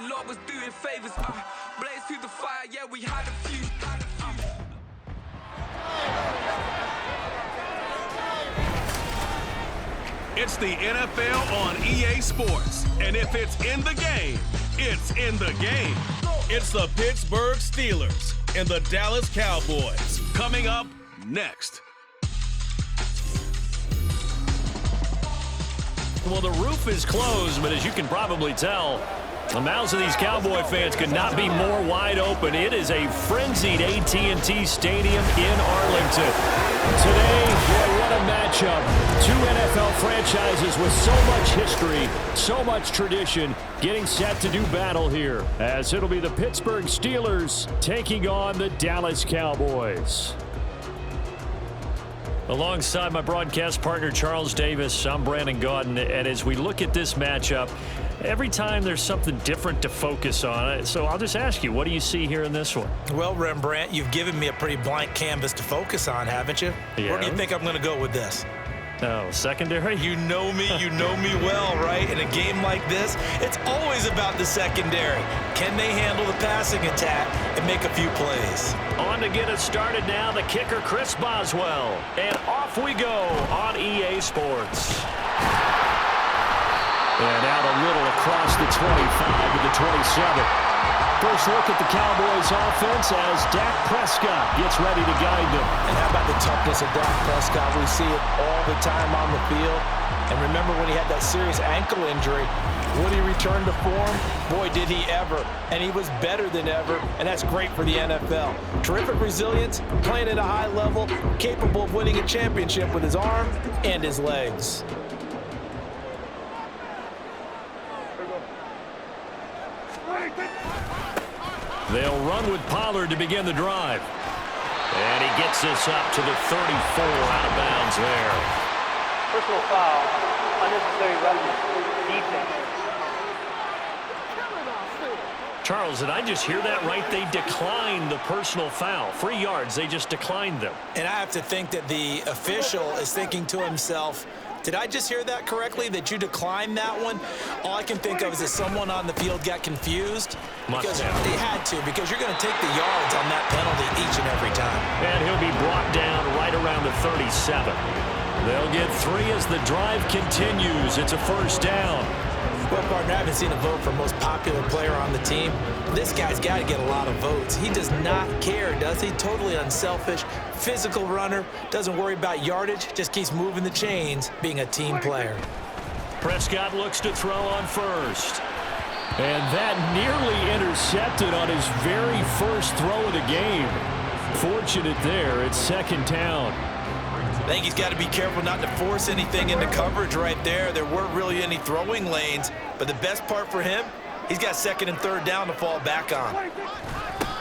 the Lord was doing favors. Blaze through the fire, yeah, we had a few. It's the NFL on EA Sports. And if it's in the game, it's in the game. It's the Pittsburgh Steelers and the Dallas Cowboys. Coming up next. Well, the roof is closed, but as you can probably tell, the mouths of these Cowboy fans could not be more wide open. It is a frenzied AT&T Stadium in Arlington. Today, boy, what a matchup. Two NFL franchises with so much history, so much tradition, getting set to do battle here, as it'll be the Pittsburgh Steelers taking on the Dallas Cowboys. Alongside my broadcast partner, Charles Davis, I'm Brandon Gaudin, and as we look at this matchup, every time there's something different to focus on. So I'll just ask you, what do you see here in this one? Well, Rembrandt, you've given me a pretty blank canvas to focus on, haven't you? Yeah. Where do you think I'm going to go with this? Oh, secondary? You know me well, right? In a game like this, it's always about the secondary. Can they handle the passing attack and make a few plays? On to get us started now, the kicker, Chris Boswell. And off we go on EA Sports. And out a little across the 25 to the 27. First look at the Cowboys offense as Dak Prescott gets ready to guide them. And how about the toughness of Dak Prescott? We see it all the time on the field. And remember when he had that serious ankle injury, would he return to form? Boy, did he ever. And he was better than ever, and that's great for the NFL. Terrific resilience, playing at a high level, capable of winning a championship with his arm and his legs. They'll run with Pollard to begin the drive. And he gets this up to the 34, out of bounds there. Personal foul, unnecessary roughness, defense. Charles, did I just hear that right? They declined the personal foul. 3 yards, they just declined them. And I have to think that the official is thinking to himself, did I just hear that correctly, that you declined that one? All I can think of is that someone on the field got confused. Because they had to, because you're going to take the yards on that penalty each and every time. And he'll be brought down right around the 37. They'll get 3 as the drive continues. It's a first down. Well, partner, I haven't seen a vote for most popular player on the team. This guy's got to get a lot of votes. He does not care, does he? Totally unselfish, physical runner, doesn't worry about yardage, just keeps moving the chains, being a team player. Prescott looks to throw on first. And that nearly intercepted on his very first throw of the game. Fortunate there, it's second down. I think he's got to be careful not to force anything into coverage right there. There weren't really any throwing lanes, but the best part for him, he's got second and third down to fall back on.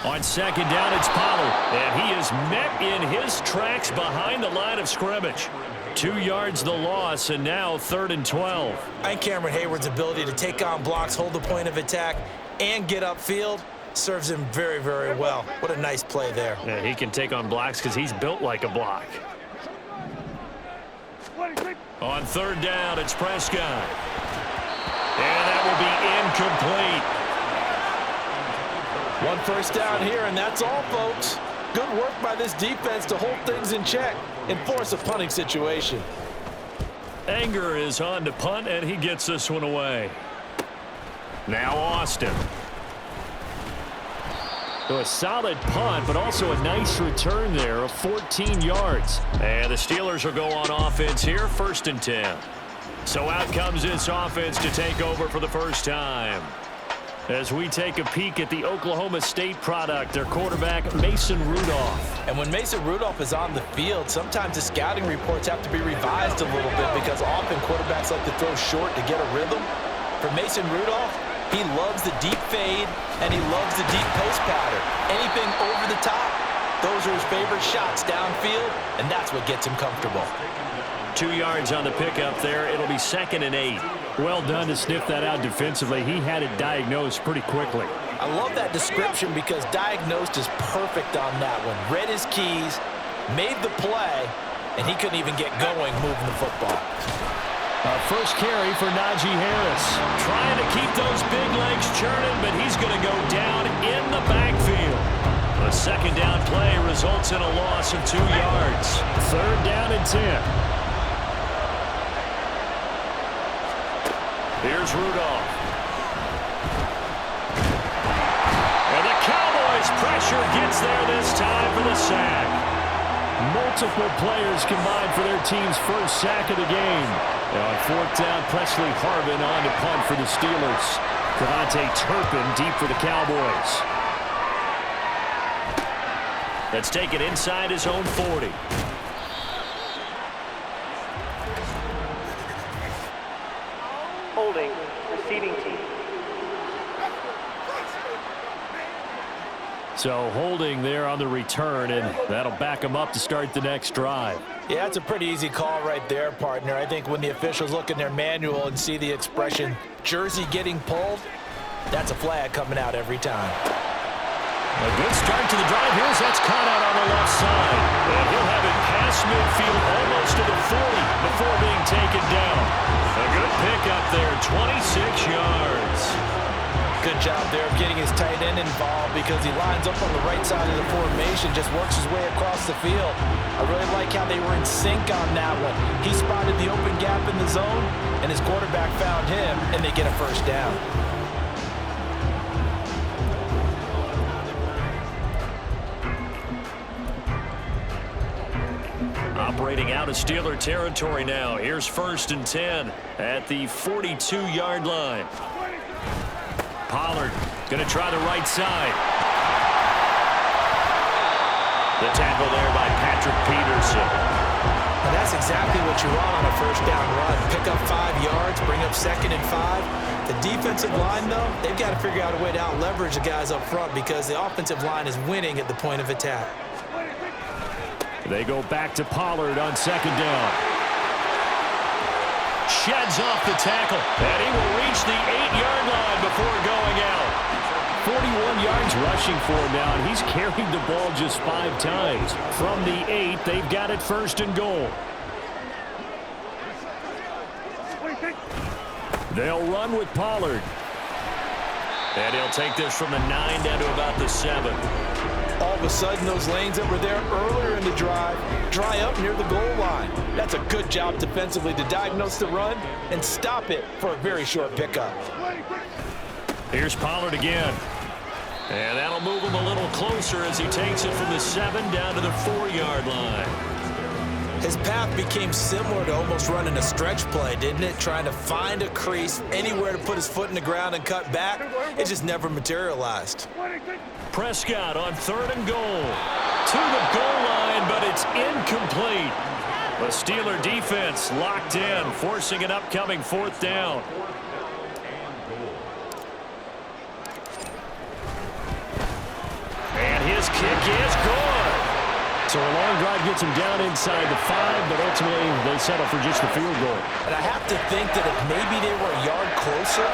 On second down, it's Pollard, and he is met in his tracks behind the line of scrimmage. 2 yards the loss, and now 3rd and 12. And Cameron Hayward's ability to take on blocks, hold the point of attack, and get upfield serves him very, very well. What a nice play there. Yeah, he can take on blocks because he's built like a block. On third down, it's Prescott. And that will be incomplete. One first down here, and that's all, folks. Good work by this defense to hold things in check and force a punting situation. Anger is on to punt, and he gets this one away. Now Austin. So a solid punt, but also a nice return there of 14 yards. And the Steelers will go on offense here, 1st and 10. So out comes this offense to take over for the first time. As we take a peek at the Oklahoma State product, their quarterback, Mason Rudolph. And when Mason Rudolph is on the field, sometimes the scouting reports have to be revised a little bit because often quarterbacks like to throw short to get a rhythm. For Mason Rudolph, he loves the deep fade, and he loves the deep post pattern. Anything over the top, those are his favorite shots downfield, and that's what gets him comfortable. 2 yards on the pickup there. It'll be 2nd and 8. Well done to sniff that out defensively. He had it diagnosed pretty quickly. I love that description because diagnosed is perfect on that one. Read his keys, made the play, and he couldn't even get going moving the football. First carry for Najee Harris. Trying to keep those big legs churning, but he's going to go down in the backfield. A second down play results in a loss of 2 yards. Third down and 10. Here's Rudolph. And the Cowboys pressure gets there this time for the sack. Multiple players combined for their team's first sack of the game. And on fourth down, Presley Harvin on to punt for the Steelers. Devontae Turpin deep for the Cowboys. Let's take it inside his own 40. Holding, receiving team. So holding there on the return, and that'll back him up to start the next drive. Yeah, that's a pretty easy call right there, partner. I think when the officials look in their manual and see the expression jersey getting pulled, that's a flag coming out every time. A good start to the drive. Here's that's caught out on the left side. And he'll have it past midfield almost to the 40 before being taken down. A good pickup there, 26 yards. Good job there of getting his tight end involved because he lines up on the right side of the formation, just works his way across the field. I really like how they were in sync on that one. He spotted the open gap in the zone, and his quarterback found him, and they get a first down. Operating out of Steeler territory now. Here's 1st and 10 at the 42-yard line. Pollard going to try the right side. The tackle there by Patrick Peterson. And that's exactly what you want on a first down run. Pick up 5 yards, bring up 2nd and 5. The defensive line, though, they've got to figure out a way to out-leverage the guys up front because the offensive line is winning at the point of attack. They go back to Pollard on 2nd down. Sheds off the tackle, and he will reach the 8-yard line before going out. 41 yards rushing for him now, and he's carried the ball just 5 times. From the 8, they've got it 1st and goal. They'll run with Pollard. And he'll take this from the 9 down to about the 7. All of a sudden, those lanes that were there earlier in the drive dry up near the goal line. That's a good job defensively to diagnose the run and stop it for a very short pickup. Here's Pollard again. And that'll move him a little closer as he takes it from the 7 down to the 4-yard line. His path became similar to almost running a stretch play, didn't it? Trying to find a crease, anywhere to put his foot in the ground and cut back. It just never materialized. Prescott on 3rd and goal. To the goal line, but it's incomplete. The Steeler defense locked in, forcing an upcoming 4th down. And his kick is good. So a long drive gets him down inside the 5, but ultimately they settle for just the field goal. And I have to think that if maybe they were a yard closer,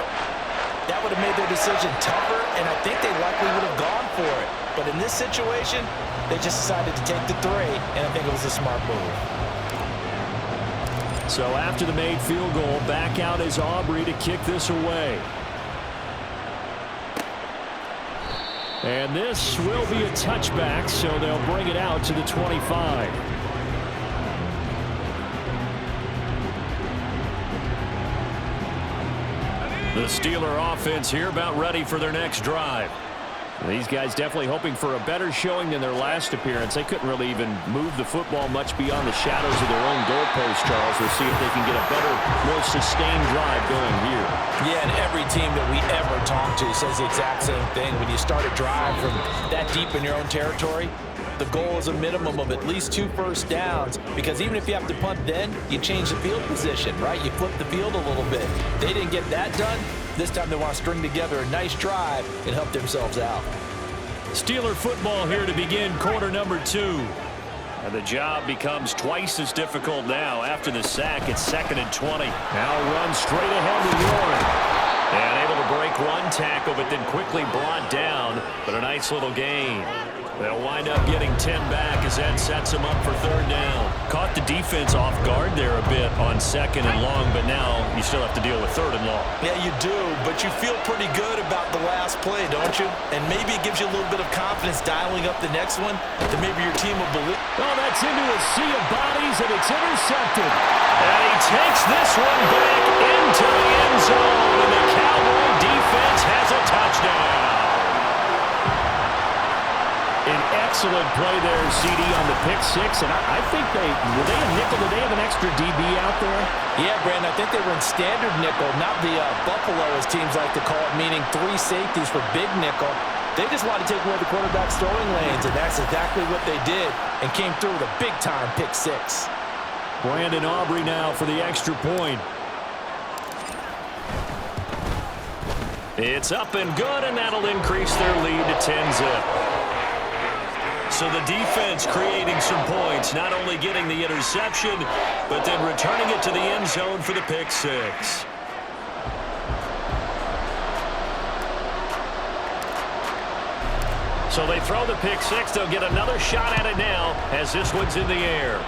that would have made their decision tougher, and I think they likely would have gone for it. But in this situation, they just decided to take the 3, and I think it was a smart move. So after the made field goal, back out is Aubrey to kick this away. And this will be a touchback, so they'll bring it out to the 25. The Steeler offense here about ready for their next drive. These guys definitely hoping for a better showing than their last appearance. They couldn't really even move the football much beyond the shadows of their own goalpost, Charles. We'll see if they can get a better, more sustained drive going here. Yeah, and every team that we ever talk to says the exact same thing. When you start a drive from that deep in your own territory, the goal is a minimum of at least 2 first downs, because even if you have to punt then, you change the field position, right? You flip the field a little bit. They didn't get that done. This time they want to string together a nice drive and help themselves out. Steeler football here to begin quarter number 2. And the job becomes twice as difficult now. After the sack, it's 2nd and 20. Now run straight ahead with Warren. And able to break one tackle, but then quickly brought down. But a nice little gain. They'll wind up getting 10 back as that sets them up for third down. Caught the defense off guard there a bit on second and long, but now you still have to deal with third and long. Yeah, you do, but you feel pretty good about the last play, don't you? And maybe it gives you a little bit of confidence dialing up the next one that maybe your team will believe. Oh, that's into a sea of bodies, and it's intercepted. And he takes this one back into the end zone, and the Cowboy defense has a touchdown. An excellent play there, CD, on the pick six. And I think were they a nickel? Did they have an extra DB out there? Yeah, Brandon, I think they were in standard nickel, not the Buffalo, as teams like to call it, meaning 3 safeties for big nickel. They just wanted to take away the quarterback's throwing lanes, and that's exactly what they did, and came through with a big-time pick six. Brandon Aubrey now for the extra point. It's up and good, and that'll increase their lead to 10-zip. So the defense creating some points, not only getting the interception, but then returning it to the end zone for the pick six. So they throw the pick six. They'll get another shot at it now as this one's in the air.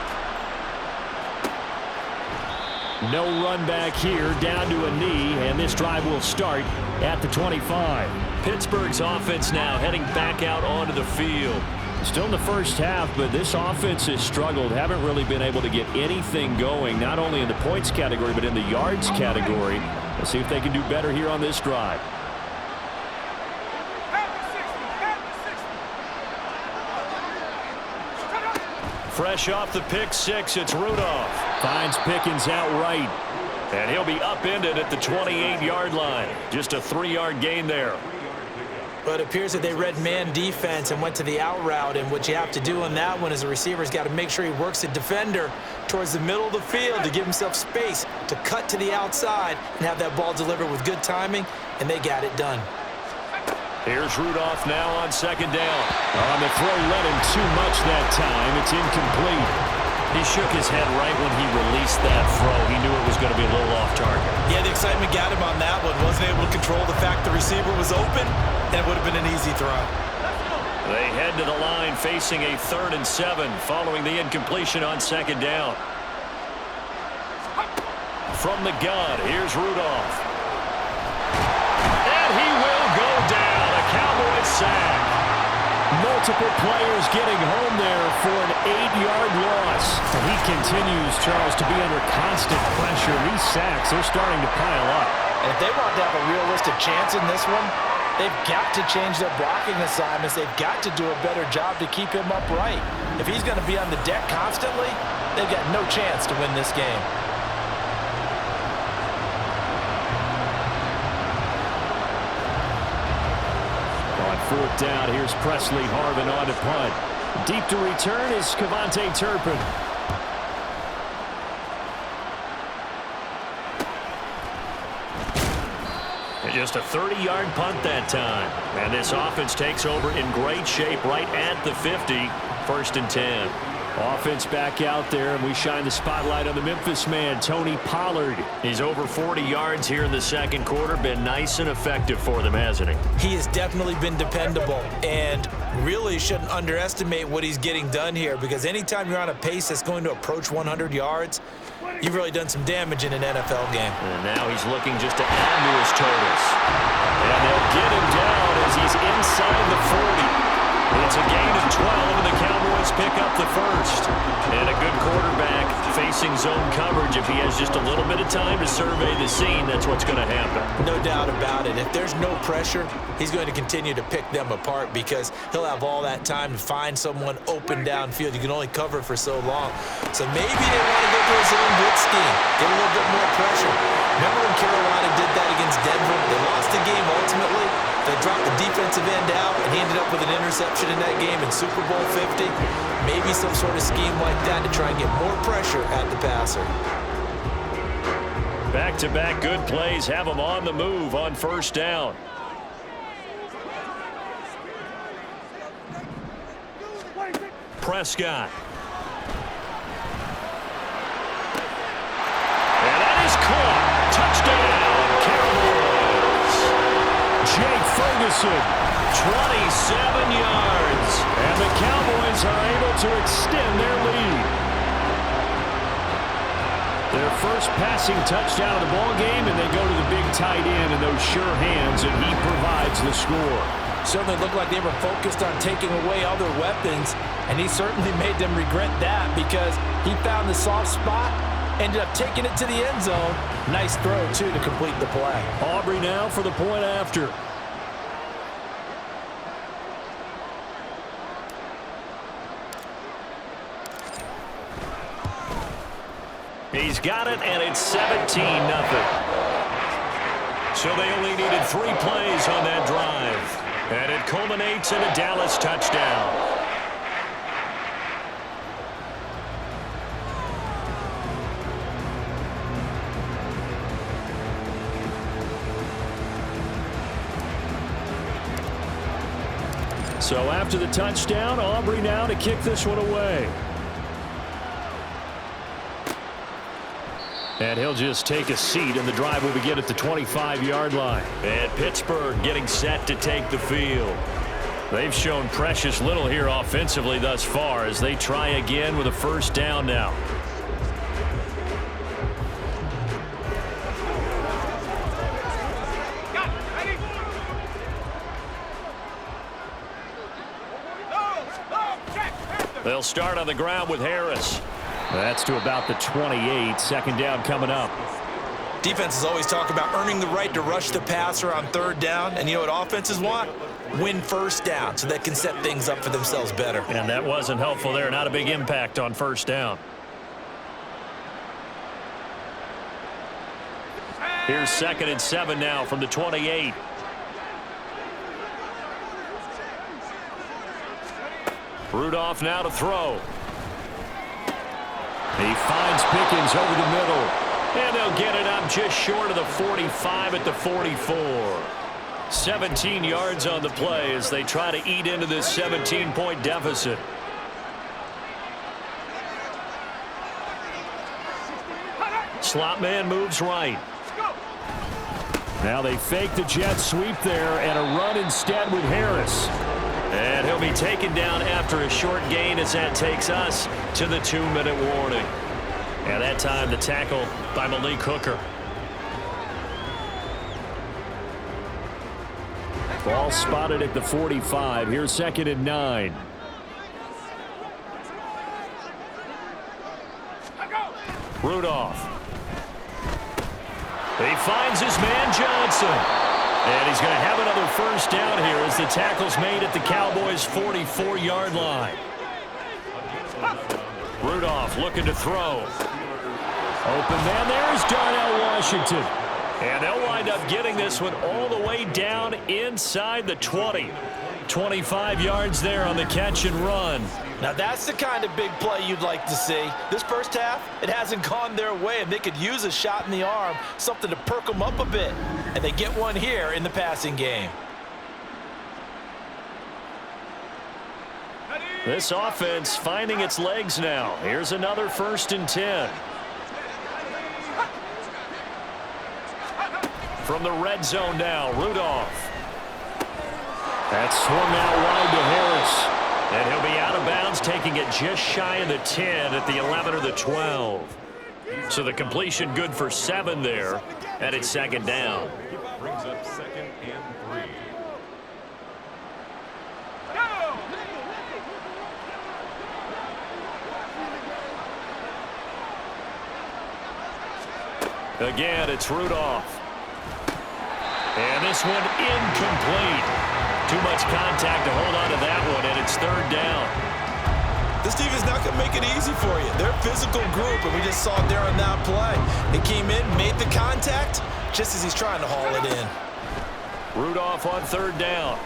No run back here, down to a knee, and this drive will start at the 25. Pittsburgh's offense now heading back out onto the field. Still in the first half, but this offense has struggled. Haven't really been able to get anything going, not only in the points category, but in the yards category. Let's see if they can do better here on this drive. Fresh off the pick six, it's Rudolph. Finds Pickens outright. And he'll be upended at the 28-yard line. Just a 3-yard gain there. But it appears that they read man defense and went to the out route, and what you have to do on that one is the receiver's got to make sure he works the defender towards the middle of the field to give himself space to cut to the outside and have that ball delivered with good timing, and they got it done. Here's Rudolph now on second down. On the throw, led him too much that time. It's incomplete. He shook his head right when he released that throw. He knew it was going to be a little off target. Yeah, the excitement got him on that one. Wasn't able to control the fact the receiver was open, and it would have been an easy throw. They head to the line facing a 3rd and 7 following the incompletion on second down. From the gun, here's Rudolph. And he will go down. A Cowboys sack. Multiple players getting home there for an 8-yard loss. And he continues, Charles, to be under constant pressure. These sacks, they're starting to pile up. And if they want to have a realistic chance in this one, they've got to change their blocking assignments. They've got to do a better job to keep him upright. If he's going to be on the deck constantly, they've got no chance to win this game. On 4th down, here's Presley Harvin on to punt. Deep to return is Kevontae Turpin. And just a 30-yard punt that time. And this offense takes over in great shape right at the 50. 1st and 10. Offense back out there, and we shine the spotlight on the Memphis man, Tony Pollard. He's over 40 yards here in the second quarter. Been nice and effective for them, hasn't he? He has definitely been dependable, and really shouldn't underestimate what he's getting done here, because anytime you're on a pace that's going to approach 100 yards, you've really done some damage in an NFL game. And now he's looking just to add to his totals. And they'll get him down as he's inside the 40. It's a gain of 12, and the Cowboys pick up the first. And a good quarterback facing zone coverage. If he has just a little bit of time to survey the scene, that's what's going to happen. No doubt about it. If there's no pressure, he's going to continue to pick them apart because he'll have all that time to find someone open downfield. You can only cover for so long. So maybe they want to go to a zone blitz scheme, get a little bit more pressure. Remember when Carolina did that against Denver? They lost the game ultimately. They dropped the defensive end out, and he ended up with an interception in that game in Super Bowl 50. Maybe some sort of scheme like that to try and get more pressure at the passer. Back-to-back good plays have them on the move on 1st down. Prescott. And that is caught. Touchdown, Cowboys. Jake Ferguson Ferguson, 27 yards. And the Cowboys are able to extend their lead. Their first passing touchdown of the ball game, and they go to the big tight end in those sure hands, and he provides the score. Certainly looked like they were focused on taking away other weapons, and he certainly made them regret that because he found the soft spot, ended up taking it to the end zone. Nice throw, too, to complete the play. Aubrey now for the point after. He's got it, and it's 17-0. So they only needed 3 plays on that drive. And it culminates in a Dallas touchdown. So after the touchdown, Aubrey now to kick this one away. And he'll just take a seat, and the drive will begin at the 25-yard line. And Pittsburgh getting set to take the field. They've shown precious little here offensively thus far as they try again with a first down now. They'll start on the ground with Harris. That's to about the 28. Second down coming up. Defenses always talk about earning the right to rush the passer on third down. And you know what offenses want? Win first down so they can set things up for themselves better. And that wasn't helpful there. Not a big impact on first down. Here's 2nd and 7 now from the 28. Rudolph now to throw. He finds Pickens over the middle. And they'll get it up just short of the 45 at the 44. 17 yards on the play as they try to eat into this 17-point deficit. Slot man moves right. Now they fake the jet sweep there and a run instead with Harris. And he'll be taken down after a short gain as that takes us to the 2-minute warning. And that time the tackle by Malik Hooker. Ball spotted at the 45. Here's 2nd and 9. Rudolph. He finds his man Johnson. And he's going to have another first down here as the tackle's made at the Cowboys' 44-yard line. Rudolph looking to throw. Open man, there's Darnell Washington. And they'll wind up getting this one all the way down inside the 20. 25 yards there on the catch and run. Now that's the kind of big play you'd like to see. This first half, it hasn't gone their way, and they could use a shot in the arm, something to perk them up a bit. And they get one here in the passing game. This offense finding its legs now. Here's another 1st and 10. From the red zone now, Rudolph. That's swung out wide to Harris. And he'll be out of bounds, taking it just shy of the 10 at the 11 or the 12. So the completion good for 7 there, and it's 2nd down. Brings up 2nd and 3. Again, it's Rudolph. And this one incomplete. Too much contact to hold on to that one, and it's 3rd down. This defense not going to make it easy for you. They're a physical group, and we just saw it there on that play. He came in, made the contact, just as he's trying to haul it in. Rudolph on 3rd down.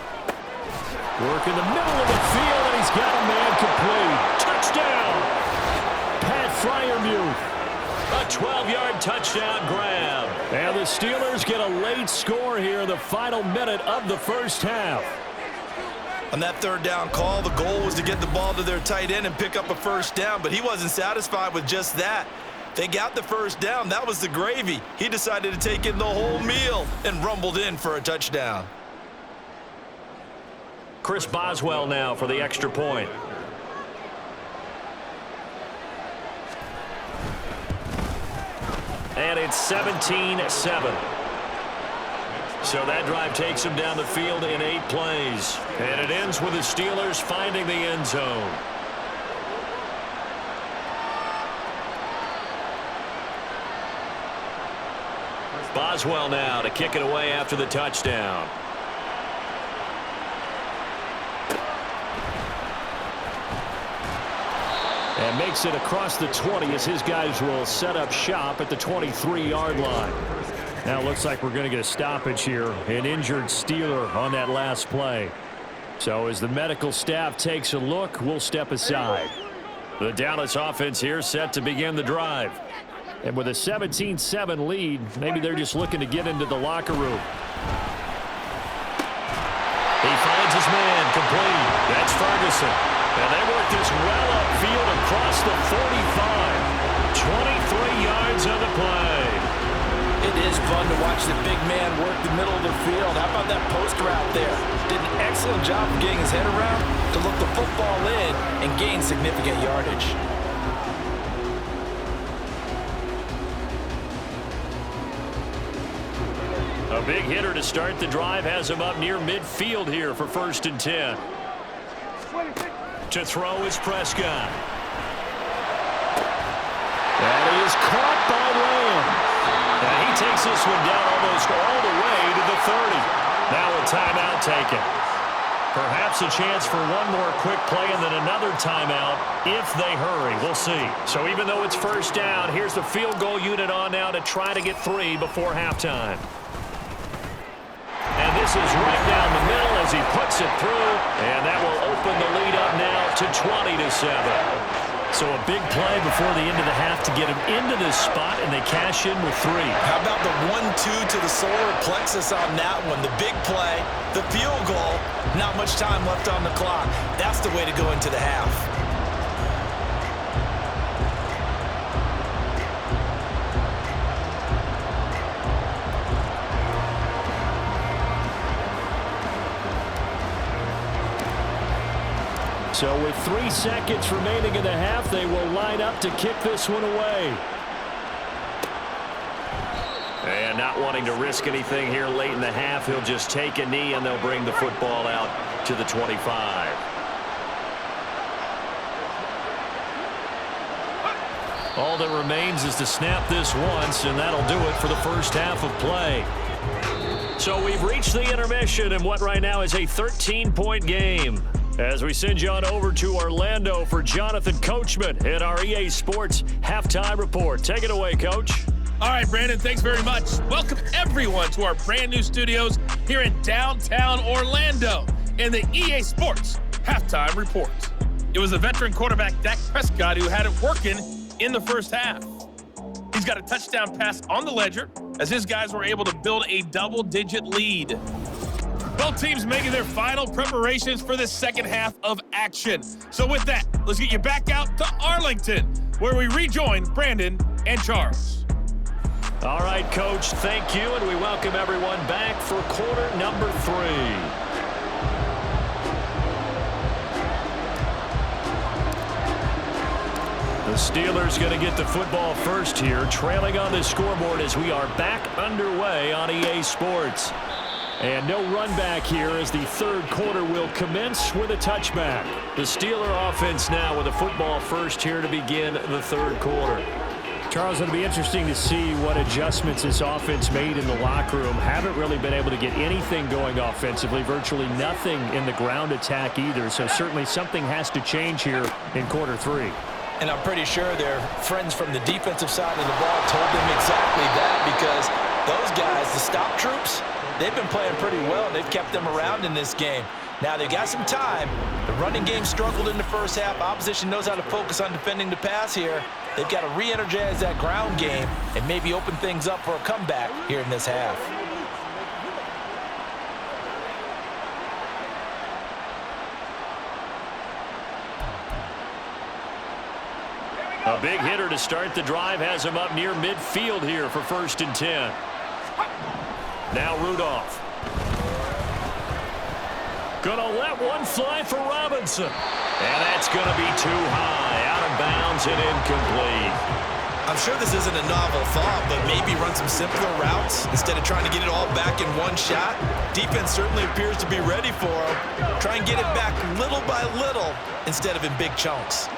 Work in the middle of the field, and he's got a man complete. Touchdown! Pat Freiermuth. A 12-yard touchdown grab. And the Steelers get a late score here in the final minute of the first half. On that 3rd down call, the goal was to get the ball to their tight end and pick up a first down, but he wasn't satisfied with just that. They got the first down. That was the gravy. He decided to take in the whole meal and rumbled in for a touchdown. Chris Boswell now for the extra point. And it's 17-7. So that drive takes them down the field in 8 plays. And it ends with the Steelers finding the end zone. Boswell now to kick it away after the touchdown. And makes it across the 20 as his guys will set up shop at the 23-yard line. Now it looks like we're going to get a stoppage here. An injured Steeler on that last play. So as the medical staff takes a look, we'll step aside. The Dallas offense here set to begin the drive. And with a 17-7 lead, maybe they're just looking to get into the locker room. He finds his man complete. That's Ferguson. And they work this well upfield across the 45. 23 yards on the play. It is fun to watch the big man work the middle of the field. How about that post route there? Did an excellent job of getting his head around to look the football in and gain significant yardage. A big hitter to start the drive has him up near midfield here for 1st and 10. To throw is Prescott. That is caught by Lamb. And he takes this one down almost all the way to the 30. Now a timeout taken. Perhaps a chance for one more quick play and then another timeout if they hurry. We'll see. So even though it's 1st down, here's the field goal unit on now to try to get 3 before halftime. And this is right down the middle as he puts it through. And that will open the lead up now to 20-7. So a big play before the end of the half to get him into this spot, and they cash in with 3. How about the 1-2 to the solar plexus on that one? The big play, the field goal, not much time left on the clock. That's the way to go into the half. So with 3 seconds remaining in the half, they will line up to kick this one away. And not wanting to risk anything here late in the half, he'll just take a knee and they'll bring the football out to the 25. All that remains is to snap this once, and that'll do it for the first half of play. So we've reached the intermission in what right now is a 13-point game. As we send you on over to Orlando for Jonathan Coachman in our EA Sports Halftime Report. Take it away, Coach. All right, Brandon, thanks very much. Welcome, everyone, to our brand-new studios here in downtown Orlando in the EA Sports Halftime Report. It was the veteran quarterback Dak Prescott who had it working in the first half. He's got a touchdown pass on the ledger as his guys were able to build a double-digit lead. Both teams making their final preparations for the second half of action. So with that, let's get you back out to Arlington, where we rejoin Brandon and Charles. All right, Coach, thank you, and we welcome everyone back for quarter number 3. The Steelers going to get the football first here, trailing on the scoreboard as we are back underway on EA Sports. And no run back here as the 3rd quarter will commence with a touchback. The Steeler offense now with a football first here to begin the 3rd quarter. Charles, it'll be interesting to see what adjustments this offense made in the locker room. Haven't really been able to get anything going offensively, virtually nothing in the ground attack either. So certainly something has to change here in quarter 3. And I'm pretty sure their friends from the defensive side of the ball told them exactly that, because those guys, the stop troops, they've been playing pretty well, and they've kept them around in this game. Now, they've got some time. The running game struggled in the first half. Opposition knows how to focus on defending the pass here. They've got to re-energize that ground game and maybe open things up for a comeback here in this half. A big hitter to start the drive has him up near midfield here for 1st and 10. Now Rudolph. Gonna let one fly for Robinson. And that's gonna be too high. Out of bounds and incomplete. I'm sure this isn't a novel thought, but maybe run some simpler routes instead of trying to get it all back in one shot. Defense certainly appears to be ready for him. Try and get it back little by little instead of in big chunks.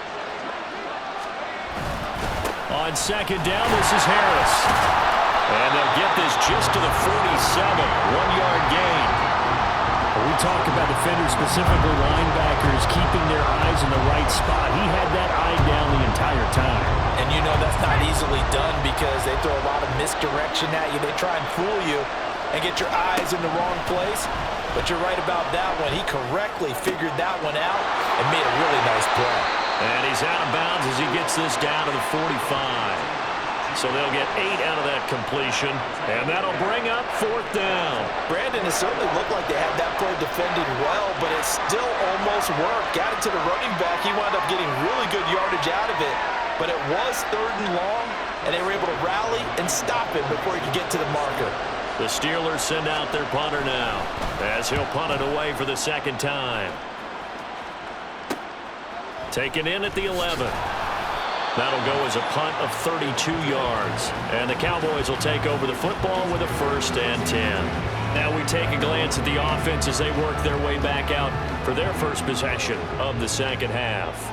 On second down, this is Harris. And they'll get this just to the 47, 1-yard gain. We talk about defenders, specifically linebackers, keeping their eyes in the right spot. He had that eye down the entire time. And you know that's not easily done because they throw a lot of misdirection at you. They try and fool you and get your eyes in the wrong place. But you're right about that one. He correctly figured that one out and made a really nice play. And he's out of bounds as he gets this down to the 45. So they'll get 8 out of that completion, and that'll bring up 4th down. Brandon, it certainly looked like they had that play defended well, but it still almost worked. Got it to the running back. He wound up getting really good yardage out of it, but it was 3rd and long, and they were able to rally and stop it before he could get to the marker. The Steelers send out their punter now, as he'll punt it away for the 2nd time. Taken in at the 11. That'll go as a punt of 32 yards. And the Cowboys will take over the football with a 1st and 10. Now we take a glance at the offense as they work their way back out for their first possession of the 2nd half.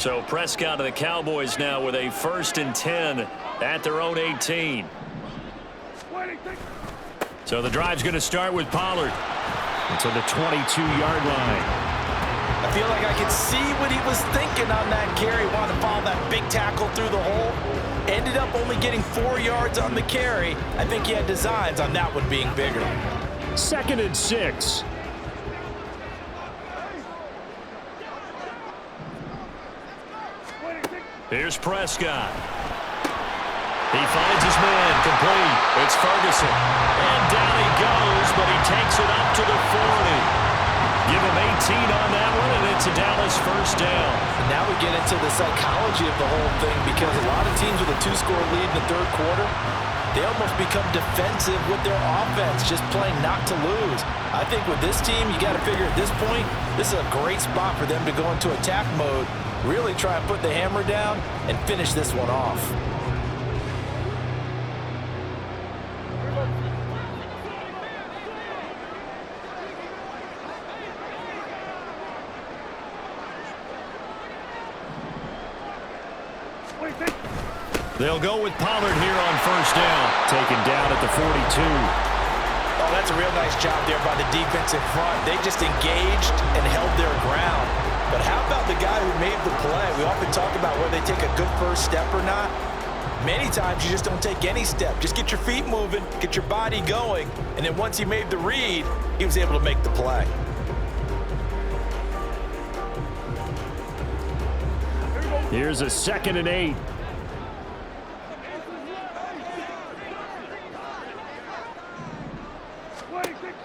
So Prescott of the Cowboys now with a 1st and 10 at their own 18. So the drive's going to start with Pollard to the 22-yard line. I feel like I could see what he was thinking on that carry. Wanted to follow that big tackle through the hole. Ended up only getting 4 yards on the carry. I think he had designs on that one being bigger. 2nd and 6. Here's Prescott. He finds his man, complete. It's Ferguson. And down he goes, but he takes it up to the 40. Give him 18 on that one, and it's a Dallas 1st down. And now we get into the psychology of the whole thing because a lot of teams with a 2-score lead in the 3rd quarter, they almost become defensive with their offense, just playing not to lose. I think with this team, you got to figure at this point, this is a great spot for them to go into attack mode, really try and put the hammer down and finish this one off. They'll go with Pollard here on 1st down. Taken down at the 42. Oh, that's a real nice job there by the defense in front. They just engaged and held their ground. But how about the guy who made the play? We often talk about whether they take a good first step or not. Many times you just don't take any step. Just get your feet moving, get your body going, and then once he made the read, he was able to make the play. Here's a 2nd and 8.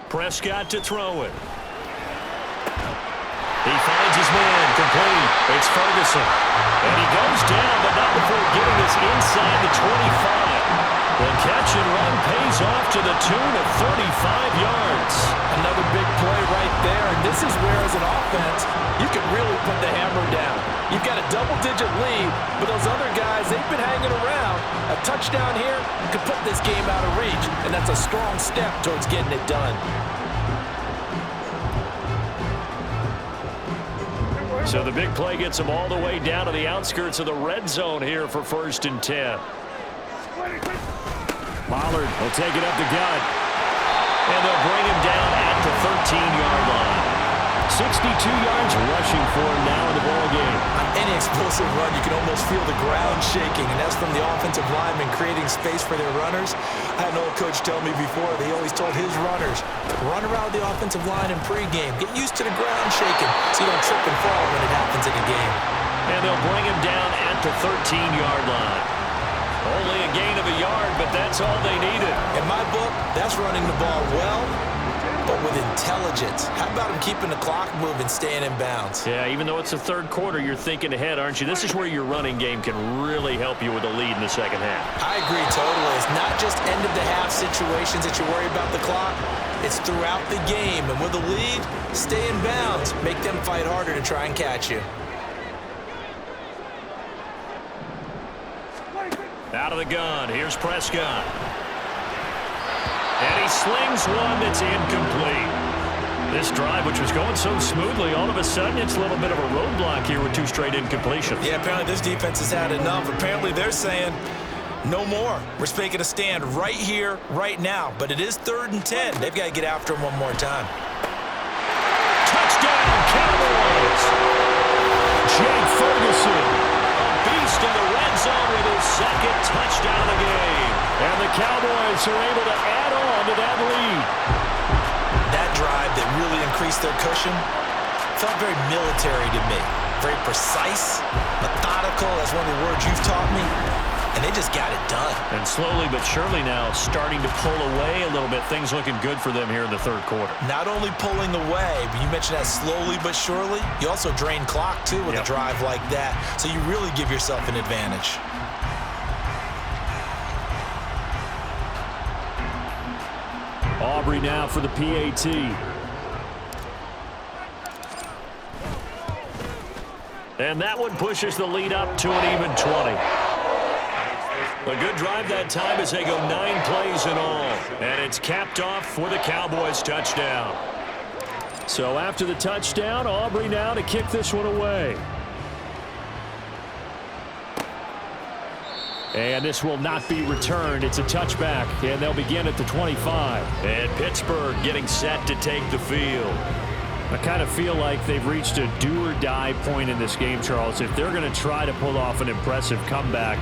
Prescott to throw it. He finds his man, complete. It's Ferguson. And he goes down, but not before getting us inside the 25. The catch and run pays off to the tune of 35 yards. Another big play right there. And this is where, as an offense, you can really put the hammer down. You've got a double-digit lead, but those other guys, they've been hanging around. A touchdown here could put this game out of reach, and that's a strong step towards getting it done. So the big play gets them all the way down to the outskirts of the red zone here for 1st and 10. Pollard will take it up the gut. And they'll bring him down at the 13-yard line. 62 yards rushing for him now in the ballgame. On any explosive run, you can almost feel the ground shaking, and that's from the offensive linemen creating space for their runners. I had an old coach tell me before, he always told his runners, run around the offensive line in pregame. Get used to the ground shaking so you don't trip and fall when it happens in a game. And they'll bring him down at the 13-yard line. Only a gain of a yard, but that's all they needed. In my book, that's running the ball well, but with intelligence. How about him keeping the clock moving, staying in bounds? Yeah, even though it's the third quarter, you're thinking ahead, aren't you? This is where your running game can really help you with a lead in the second half. I agree totally. It's not just end-of-the-half situations that you worry about the clock. It's throughout the game. And with a lead, stay in bounds. Make them fight harder to try and catch you. Out of the gun, here's Prescott. And he slings one that's incomplete. This drive, which was going so smoothly, all of a sudden it's a little bit of a roadblock here with 2 straight incompletions. Yeah, apparently this defense has had enough. Apparently they're saying no more. We're making a stand right here, right now. But it is 3rd and 10. They've got to get after him one more time. Touchdown, Cowboys! Jake Ferguson, a beast in the red zone with his 2nd touchdown of the game. And the Cowboys are able to add on to that lead. That drive that really increased their cushion felt very military to me. Very precise, methodical. That's one of the words you've taught me. And they just got it done. And slowly but surely now starting to pull away a little bit. Things looking good for them here in the 3rd quarter. Not only pulling away, but you mentioned that slowly but surely. You also drain clock, too, with a drive like that. So you really give yourself an advantage. Aubrey now for the PAT. And that one pushes the lead up to an even 20. A good drive that time as they go 9 plays in all. And it's capped off with a Cowboys touchdown. So after the touchdown, Aubrey now to kick this one away. And this will not be returned. It's a touchback, and they'll begin at the 25. And Pittsburgh getting set to take the field. I kind of feel like they've reached a do-or-die point in this game, Charles. If they're going to try to pull off an impressive comeback,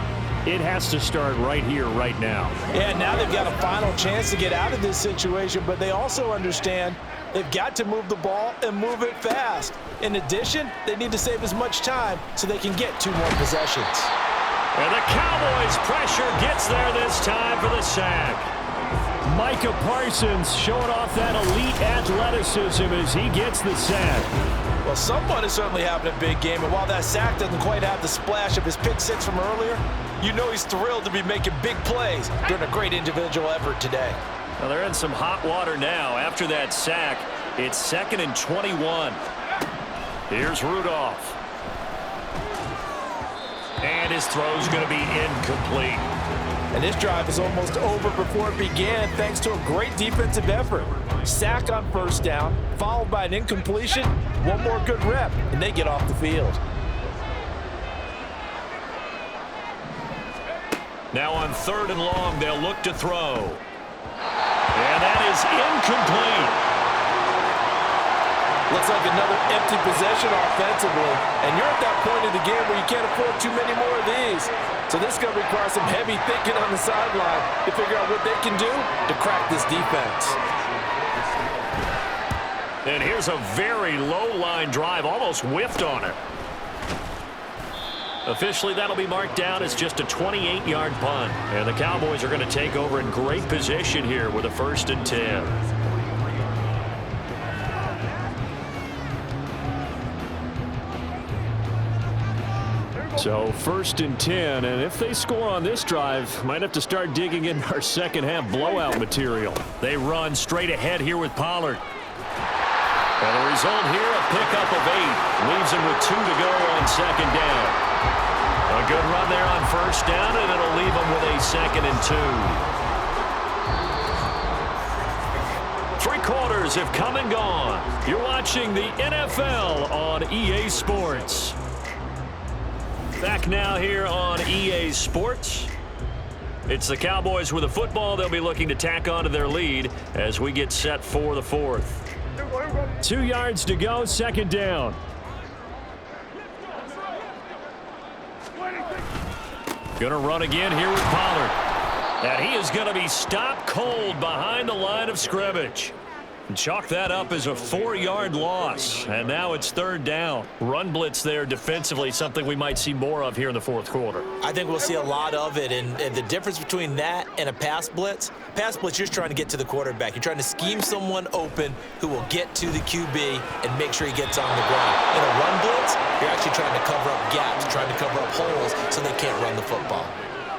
it has to start right here, right now. Yeah, now they've got a final chance to get out of this situation, but they also understand they've got to move the ball and move it fast. In addition, they need to save as much time so they can get 2 more possessions. And the Cowboys pressure gets there this time for the sack. Micah Parsons showing off that elite athleticism as he gets the sack. Well, someone is certainly having a big game, and while that sack doesn't quite have the splash of his pick 6 from earlier, you know he's thrilled to be making big plays during a great individual effort today. Well, they're in some hot water now. After that sack, it's 2nd and 21. Here's Rudolph. And his throw's going to be incomplete. And this drive is almost over before it began thanks to a great defensive effort. Sack on 1st down, followed by an incompletion, 1 more good rep, and they get off the field. Now on 3rd and long, they'll look to throw. And that is incomplete. Looks like another empty possession offensively. And you're at that point in the game where you can't afford too many more of these. So this is going to require some heavy thinking on the sideline to figure out what they can do to crack this defense. And here's a very low-line drive, almost whiffed on it. Officially, that'll be marked down as just a 28-yard punt. And the Cowboys are going to take over in great position here with a 1st and 10. So 1st and 10, and if they score on this drive, might have to start digging in our second half blowout material. They run straight ahead here with Pollard. And the result here, a pickup of 8. Leaves him with 2 to go on 2nd down. A good run there on 1st down, and it'll leave him with a 2nd and 2. 3 quarters have come and gone. You're watching the NFL on EA Sports. Back now here on EA Sports. It's the Cowboys with the football. They'll be looking to tack on to their lead as we get set for the 4th. 2 yards to go, 2nd down. Gonna run again here with Pollard. And he is gonna be stopped cold behind the line of scrimmage. Chalk that up as a 4-yard loss, and now it's 3rd down. Run blitz there defensively, something we might see more of here in the 4th quarter. I think we'll see a lot of it, and the difference between that and a pass blitz, you're just trying to get to the quarterback. You're trying to scheme someone open who will get to the QB and make sure he gets on the ground. In a run blitz, you're actually trying to cover up gaps, trying to cover up holes so they can't run the football.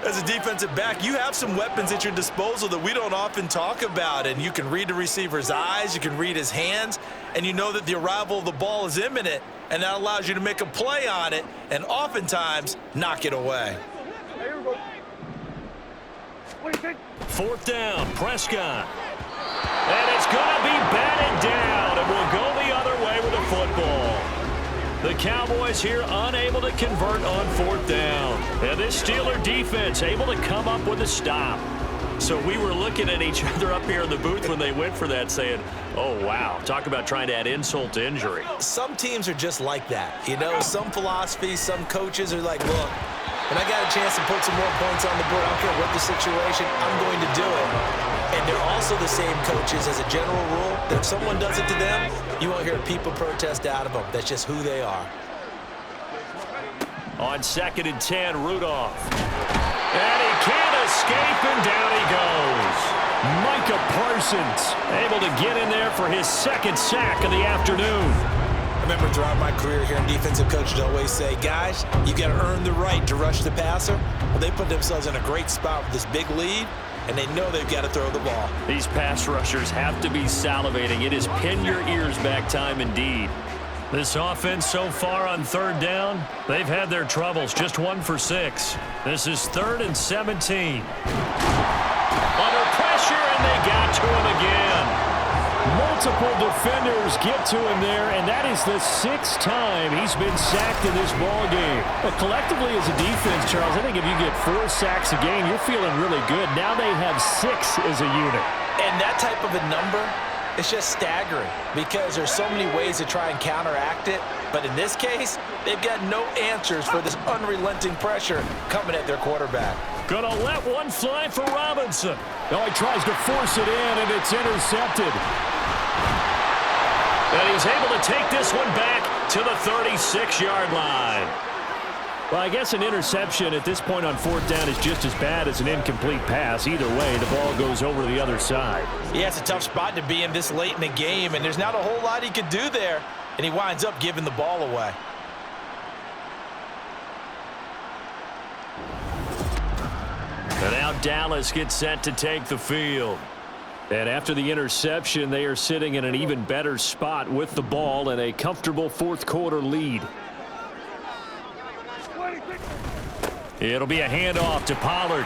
As a defensive back, you have some weapons at your disposal that we don't often talk about, and you can read the receiver's eyes, you can read his hands, and you know that the arrival of the ball is imminent, and that allows you to make a play on it and oftentimes knock it away. 4th down, Prescott. And it's going to be batted down, and we'll go the other way with the football. The Cowboys here unable to convert on 4th down. And this Steeler defense able to come up with a stop. So we were looking at each other up here in the booth when they went for that saying, oh, wow, talk about trying to add insult to injury. Some teams are just like that. You know, some philosophies, some coaches are like, look, when I got a chance to put some more points on the board, I don't care what the situation, I'm going to do it. And they're also the same coaches as a general rule that if someone does it to them, you won't hear people protest out of them. That's just who they are. On 2nd and 10, Rudolph. And he can't escape, and down he goes. Micah Parsons able to get in there for his 2nd sack of the afternoon. I remember throughout my career here, defensive coaches always say, guys, you got to earn the right to rush the passer. Well, they put themselves in a great spot with this big lead, and they know they've got to throw the ball. These pass rushers have to be salivating. It is pin your ears back time indeed. This offense so far on 3rd down, they've had their troubles. Just 1 for 6. This is 3rd and 17. Under pressure, and they got to him again. Multiple defenders get to him there, and that is the 6th time he's been sacked in this ball game. But collectively as a defense, Charles, I think if you get 4 sacks a game, you're feeling really good. Now they have 6 as a unit. And that type of a number, it's just staggering because there's so many ways to try and counteract it. But in this case, they've got no answers for this unrelenting pressure coming at their quarterback. Gonna let one fly for Robinson. Now he tries to force it in, and it's intercepted. And he's able to take this one back to the 36-yard line. Well, I guess an interception at this point on 4th down is just as bad as an incomplete pass. Either way, the ball goes over to the other side. Yeah, it's a tough spot to be in this late in the game, and there's not a whole lot he could do there, and he winds up giving the ball away. And now Dallas gets set to take the field. And after the interception, they are sitting in an even better spot with the ball and a comfortable 4th quarter lead. It'll be a handoff to Pollard.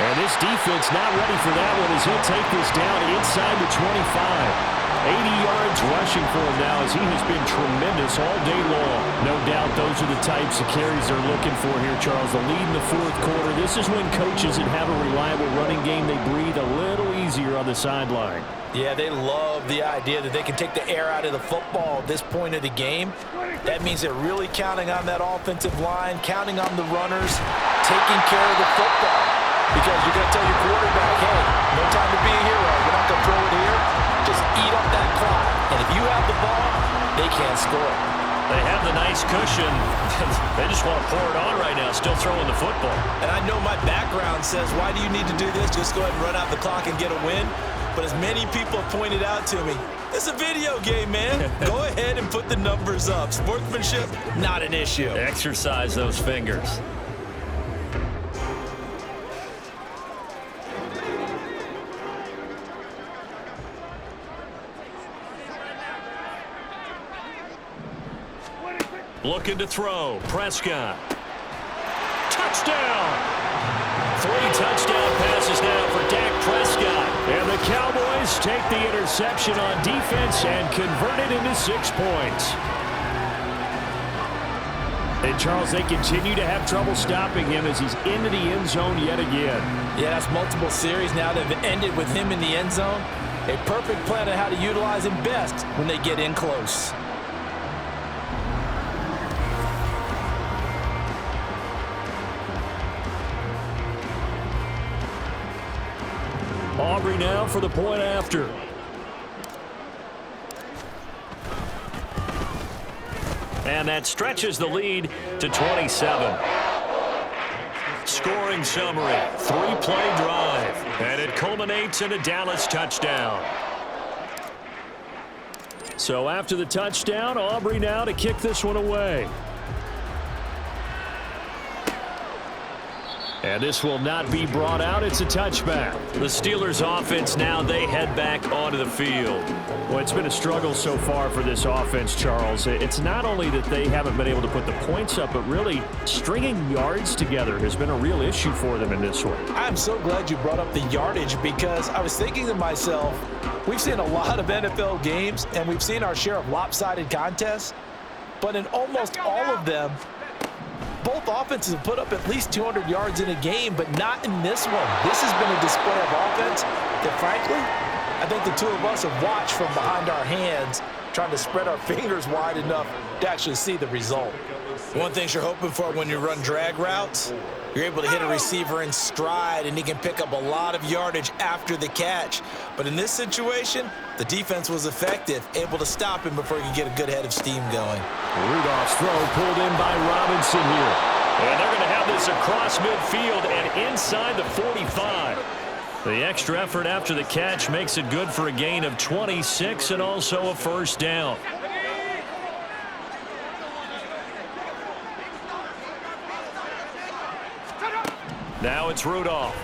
And this defense not ready for that one as he'll take this down inside the 25. 80 yards rushing for him now as he has been tremendous all day long. No doubt those are the types of carries they're looking for here, Charles. The lead in the 4th quarter. This is when coaches that have a reliable running game, they breathe a little easier on the sideline. Yeah, they love the idea that they can take the air out of the football at this point of the game. That means they're really counting on that offensive line, counting on the runners, taking care of the football. Because you're going to tell your quarterback, hey, no time to be a hero. We're not going to throw it here. Just eat up that clock. And if you have the ball, they can't score. They have the nice cushion. They just want to pour it on right now, still throwing the football. And I know my background says, why do you need to do this? Just go ahead and run out the clock and get a win. But as many people have pointed out to me, it's a video game, man. Go ahead and put the numbers up. Sportsmanship, not an issue. Exercise those fingers. Looking to throw. Prescott. Touchdown! 3 touchdown passes now for Dak Prescott. And the Cowboys take the interception on defense and convert it into 6 points. And, Charles, they continue to have trouble stopping him as he's into the end zone yet again. Yeah, that's multiple series now that have ended with him in the end zone. A perfect plan on how to utilize him best when they get in close. Aubrey now for the point after. And that stretches the lead to 27. Scoring summary, 3-play drive, and it culminates in a Dallas touchdown. So after the touchdown, Aubrey now to kick this one away. And this will not be brought out. It's a touchback. The Steelers offense now, they head back onto the field. Well, it's been a struggle so far for this offense, Charles. It's not only that they haven't been able to put the points up, but really stringing yards together has been a real issue for them in this one. I'm so glad you brought up the yardage because I was thinking to myself, we've seen a lot of NFL games and we've seen our share of lopsided contests, but in almost all of them, both offenses have put up at least 200 yards in a game, but not in this one. This has been a display of offense that, frankly, I think the two of us have watched from behind our hands, trying to spread our fingers wide enough to actually see the result. One thing you're hoping for when you run drag routes, you're able to hit a receiver in stride, and he can pick up a lot of yardage after the catch. But in this situation, the defense was effective, able to stop him before he could get a good head of steam going. Rudolph's throw pulled in by Robinson here. And they're going to have this across midfield and inside the 45. The extra effort after the catch makes it good for a gain of 26 and also a first down. Now it's Rudolph.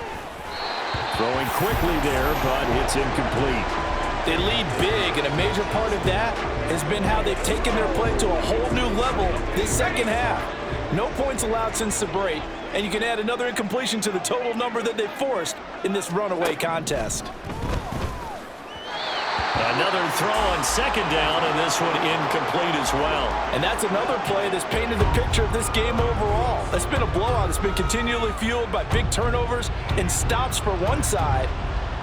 Throwing quickly there, but it's incomplete. They lead big, and a major part of that has been how they've taken their play to a whole new level this second half. No points allowed since the break, and you can add another incompletion to the total number that they forced in this runaway contest. Another throw on second down, and this one incomplete as well. And that's another play that's painted the picture of this game overall. It's been a blowout. It's been continually fueled by big turnovers and stops for one side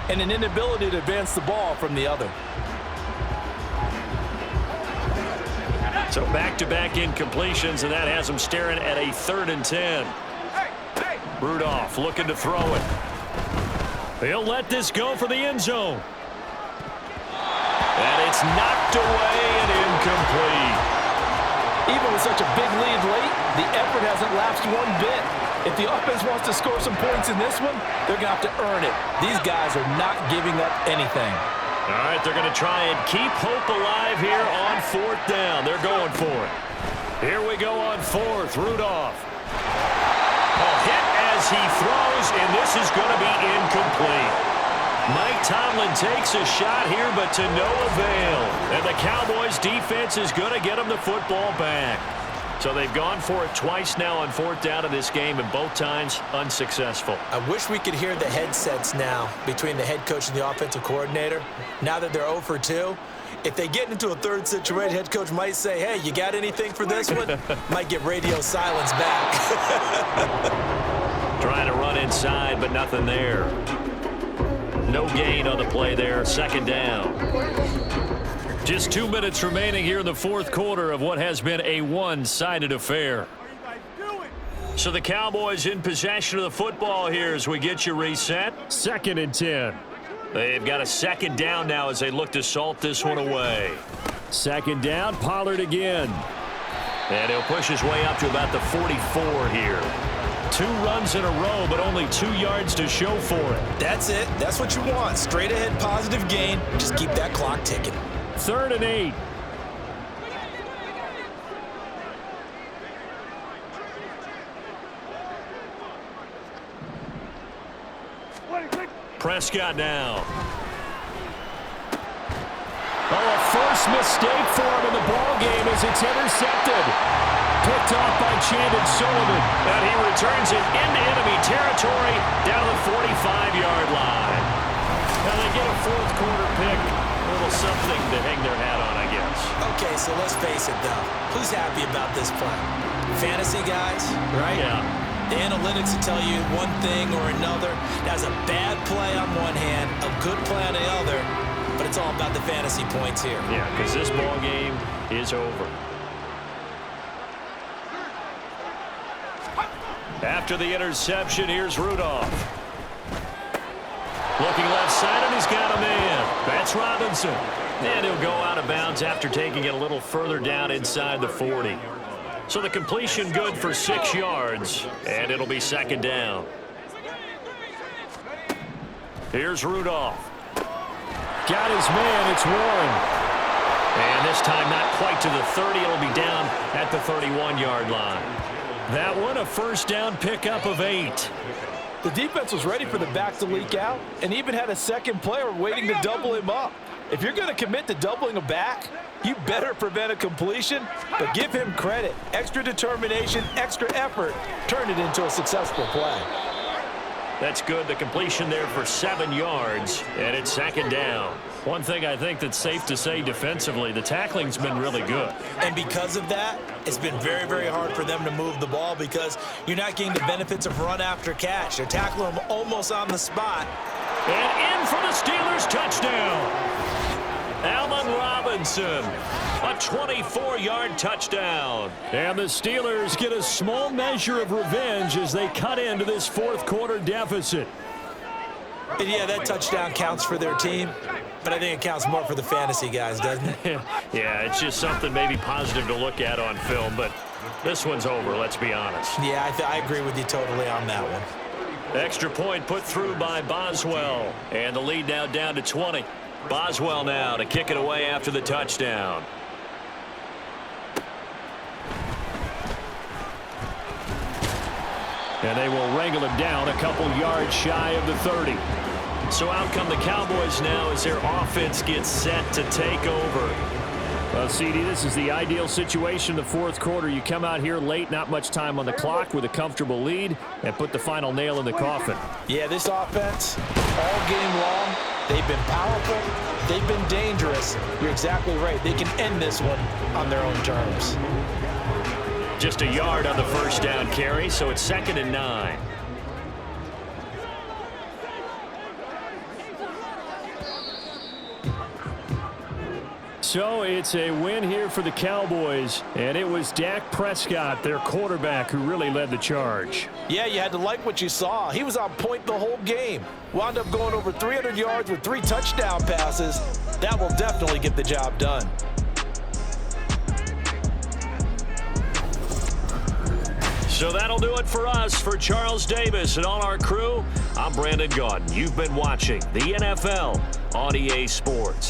and an inability to advance the ball from the other. So back-to-back incompletions, and that has them staring at a 3rd and 10. Rudolph looking to throw it. He'll let this go for the end zone. And it's knocked away and incomplete. Even with such a big lead late, the effort hasn't lapsed one bit. If the offense wants to score some points in this one, they're going to have to earn it. These guys are not giving up anything. All right, they're going to try and keep hope alive here on 4th down. They're going for it. Here we go on 4th. Rudolph. A hit as he throws, and this is going to be incomplete. Mike Tomlin takes a shot here, but to no avail. And the Cowboys defense is going to get him the football back. So they've gone for it twice now on 4th down in this game, and both times unsuccessful. I wish we could hear the headsets now between the head coach and the offensive coordinator. Now that they're 0 for 2, if they get into a third situation, head coach might say, hey, you got anything for this one? Might get radio silence back. Trying to run inside, but nothing there. No gain on the play there. 2nd down. Just 2 minutes remaining here in the 4th quarter of what has been a one-sided affair. So the Cowboys in possession of the football here as we get you reset. 2nd and 10. They've got a 2nd down now as they look to salt this one away. 2nd down, Pollard again. And he'll push his way up to about the 44 here. 2 runs in a row, but only 2 yards to show for it. That's it. That's what you want. Straight ahead positive gain. Just keep that clock ticking. 3rd and 8. Prescott now. Oh, a first mistake for him in the ballgame as it's intercepted. Picked off by Chandon Sullivan. And he returns it into enemy territory down to the 45-yard line. Now they get a 4th quarter pick. A little something to hang their hat on, I guess. Okay, so let's face it, though. Who's happy about this play? Fantasy guys, right? Yeah. The analytics will tell you one thing or another. That's a bad play on one hand, a good play on the other, but it's all about the fantasy points here. Yeah, because this ball game is over. After the interception, here's Rudolph. Looking left side, and he's got a man. That's Robinson. And he'll go out of bounds after taking it a little further down inside the 40. So the completion good for 6 yards, and it'll be second down. Here's Rudolph. Got his man. It's Warren. And this time not quite to the 30. It'll be down at the 31-yard line. That one, a first down pickup of 8. The defense was ready for the back to leak out and even had a second player waiting to double him up. If you're going to commit to doubling a back, you better prevent a completion, but give him credit. Extra determination, extra effort, turn it into a successful play. That's good. The completion there for 7 yards, and it's second down. One thing I think that's safe to say defensively, the tackling's been really good. And because of that, it's been very, very hard for them to move the ball because you're not getting the benefits of run after catch. They're tackling them almost on the spot. And in for the Steelers touchdown. Allen Robinson, a 24-yard touchdown. And the Steelers get a small measure of revenge as they cut into this fourth quarter deficit. And yeah, that touchdown counts for their team, but I think it counts more for the fantasy guys, doesn't it? Yeah, it's just something maybe positive to look at on film, but this one's over, let's be honest. Yeah, I agree with you totally on that one. Extra point put through by Boswell, and the lead now down to 20. Boswell now to kick it away after the touchdown. And they will wrangle him down a couple yards shy of the 30. So out come the Cowboys now as their offense gets set to take over. Well, CD, this is the ideal situation in the fourth quarter. You come out here late, not much time on the clock with a comfortable lead, and put the final nail in the coffin. Yeah, this offense, all game long, they've been powerful, they've been dangerous. You're exactly right. They can end this one on their own terms. Just a yard on the first down carry, so it's 2nd and 9. So it's a win here for the Cowboys, and it was Dak Prescott, their quarterback, who really led the charge. Yeah, you had to like what you saw. He was on point the whole game. Wound up going over 300 yards with 3 touchdown passes. That will definitely get the job done. So that'll do it for us. For Charles Davis and all our crew, I'm Brandon Gaudin. You've been watching the NFL on EA Sports.